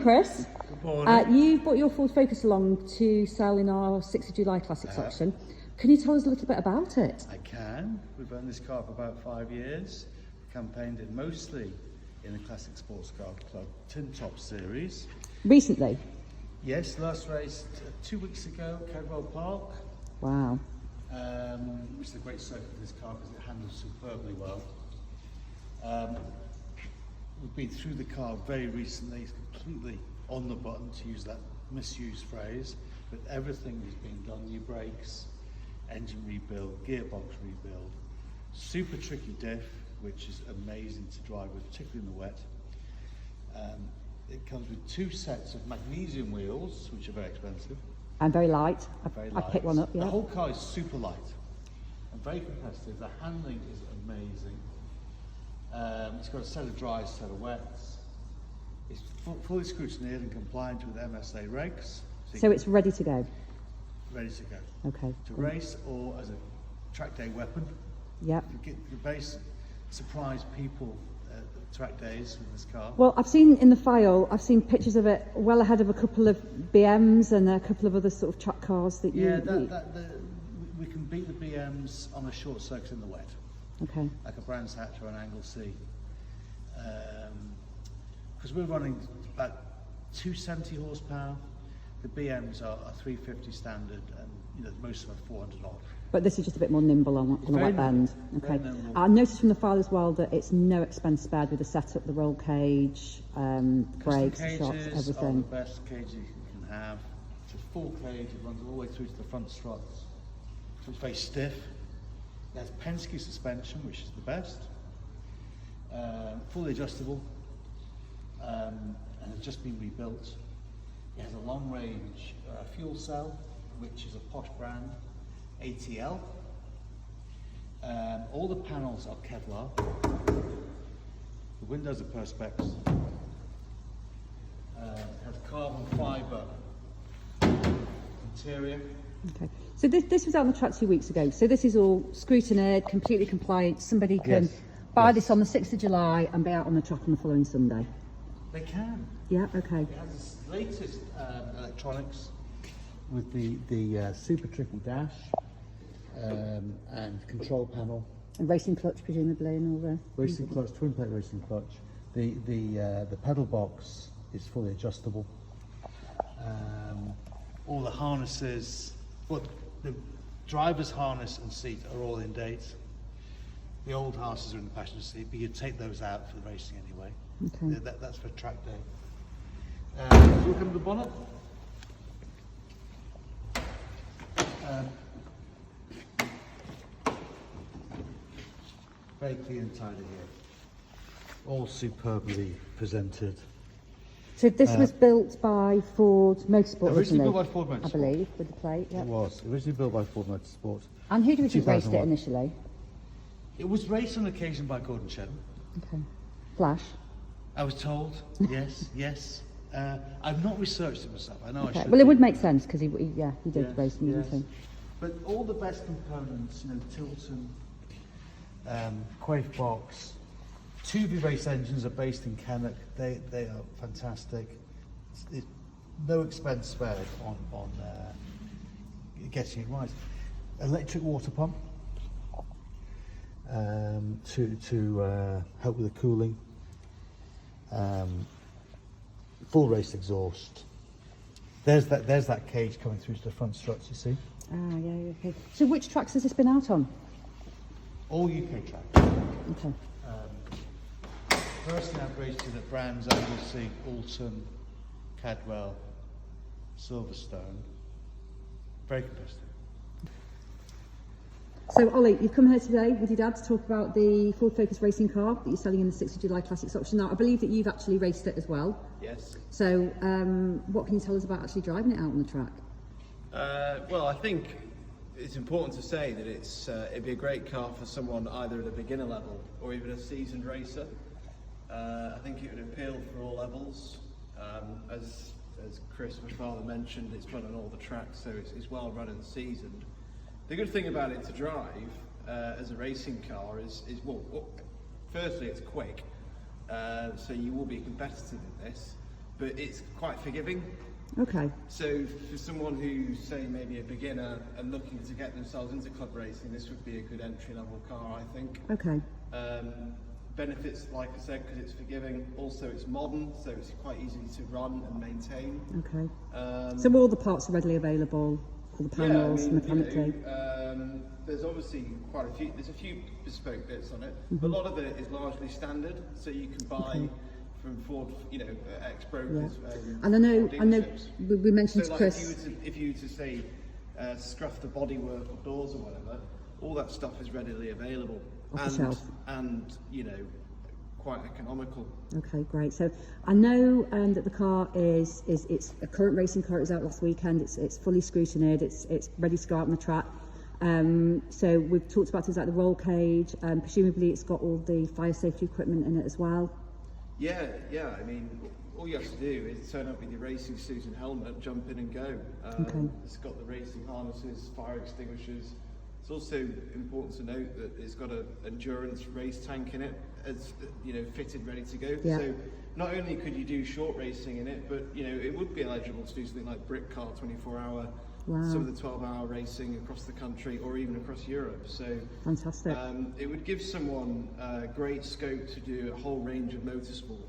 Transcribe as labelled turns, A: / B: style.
A: Chris,
B: Good morning.
A: you've brought your Ford Focus along to sell in our 6th of July Classics auction. Can you tell us a little bit about it?
B: I can. We've owned this car for about 5 years. Campaigned it mostly in the Classic Sports Car Club Tin Top Series.
A: Recently?
B: Yes, last race 2 weeks ago, Cadwell Park.
A: Wow.
B: Which is a great circuit for this car because it handles superbly well. We've been through the car very recently. It's completely on the button, to use that misused phrase, but everything has been done. New brakes, engine rebuild, gearbox rebuild, super tricky diff, which is amazing to drive with, particularly in the wet. It comes with 2 sets of magnesium wheels, which are very expensive.
A: And very light.
B: Very
A: I picked one up, yeah.
B: The whole car is super light and very competitive. The handling is amazing. It's got a set of dries, set of wets. It's fully scrutineered and compliant with MSA regs.
A: So it's ready to go?
B: Ready to go.
A: Okay.
B: To race or as a track day weapon.
A: Yep.
B: You surprise people at track days with this car.
A: Well, I've seen in the file, I've seen pictures of it well ahead of a couple of BMs and a couple of other sort of track cars that you...
B: Yeah, we can beat the BMs on a short circuit in the wet.
A: Okay.
B: Like a Brands Hatch or an Anglesey. Because we're running about 270 horsepower. The BMs are 350 standard, and most of them are 400 odd.
A: But this is just a bit more nimble on the wet bend. Okay. I noticed from the file as well that it's no expense spared with the setup, the roll cage, brakes, shocks, everything.
B: Are the best cages you can have. It's a full cage. It runs all the way through to the front struts. So it's very stiff. It has Penske suspension, which is the best. Fully adjustable, and has just been rebuilt. It has a long-range fuel cell, which is a posh brand, ATL. All the panels are Kevlar. The windows are Perspex. It has carbon fibre interior.
A: Okay. So this was out on the track 2 weeks ago. So this is all scrutineered, completely compliant. Somebody can buy this on the 6th of July and be out on the track on the following Sunday.
B: They can.
A: Yeah, okay.
B: It has the latest electronics with the super tricky dash and control panel.
A: And racing clutch, presumably, and all the...
B: Racing clutch, twin plate racing clutch. The pedal box is fully adjustable. All the harnesses, the driver's harness and seat are all in date. The old harnesses are in the passenger seat, but you take those out for the racing anyway.
A: Okay.
B: That's for track day. Look under the bonnet. Very clean and tidy here. All superbly presented.
A: So this was built by Ford Motorsport
B: Originally
A: originally,
B: built by Ford Motorsport.
A: I believe, with the plate. Yep.
B: It was originally built by Ford Motorsport.
A: And who do you think raced it
B: 2001.
A: initially?
B: It was raced on occasion by Gordon Shedden.
A: Okay. Flash.
B: I was told, yes. I've not researched it myself. I know I should.
A: Well, it would make sense because he did racing,
B: yes.
A: didn't he?
B: But all the best components, Tilton, Quaife box, 2V race engines are based in Kennock. They are fantastic. It's no expense spared on getting it right. Electric water pump to help with the cooling. Full race exhaust. There's that cage coming through to the front struts, you see.
A: Ah, yeah, okay. So which tracks has this been out on?
B: All UK tracks.
A: Okay.
B: Personally, I've raced it at Brands, Anglesey, Alton, Cadwell, Silverstone. Very competitive.
A: So Ollie, you've come here today with your dad to talk about the Ford Focus racing car that you're selling in the 6th of July Classics auction. Now, I believe that you've actually raced it as well.
C: Yes.
A: So what can you tell us about actually driving it out on the track?
C: Well, I think it's important to say that it'd be a great car for someone either at a beginner level or even a seasoned racer. I think it would appeal for all levels. As Chris, my father, mentioned, it's run on all the tracks, so it's well run and seasoned. The good thing about it to drive as a racing car is well, firstly it's quick, so you will be competitive in this. but it's quite forgiving.
A: Okay.
C: So for someone who's, say, maybe a beginner and looking to get themselves into club racing, this would be a good entry-level car, I think.
A: Okay.
C: Benefits, like I said, because it's forgiving. Also, it's modern, so it's quite easy to run and maintain.
A: Okay. So all the parts are readily available, all the panels, mechanically.
C: There's obviously quite a few. There's a few bespoke bits on it, but a lot of it is largely standard. So you can buy from Ford, ex-brokers.
A: And I know
C: dealerships.
A: we mentioned
C: So, like,
A: Chris.
C: if you were to say scruff the bodywork or doors or whatever, all that stuff is readily available
A: Off the shelf.
C: and quite economical.
A: Okay, great. So I know that the car is it's a current racing car. It was out last weekend. It's fully scrutineered. It's ready to go out on the track. So we've talked about things like the roll cage. Presumably, it's got all the fire safety equipment in it as well.
C: Yeah. I mean, all you have to do is turn up with your racing suit and helmet, jump in and go. It's got the racing harnesses, fire extinguishers. It's also important to note that it's got an endurance race tank in it, as fitted, ready to go.
A: Yeah.
C: So not only could you do short racing in it, but it would be eligible to do something like brick car 24-hour, some of the 12-hour racing across the country or even across Europe. So
A: Fantastic.
C: it would give someone great scope to do a whole range of motorsport.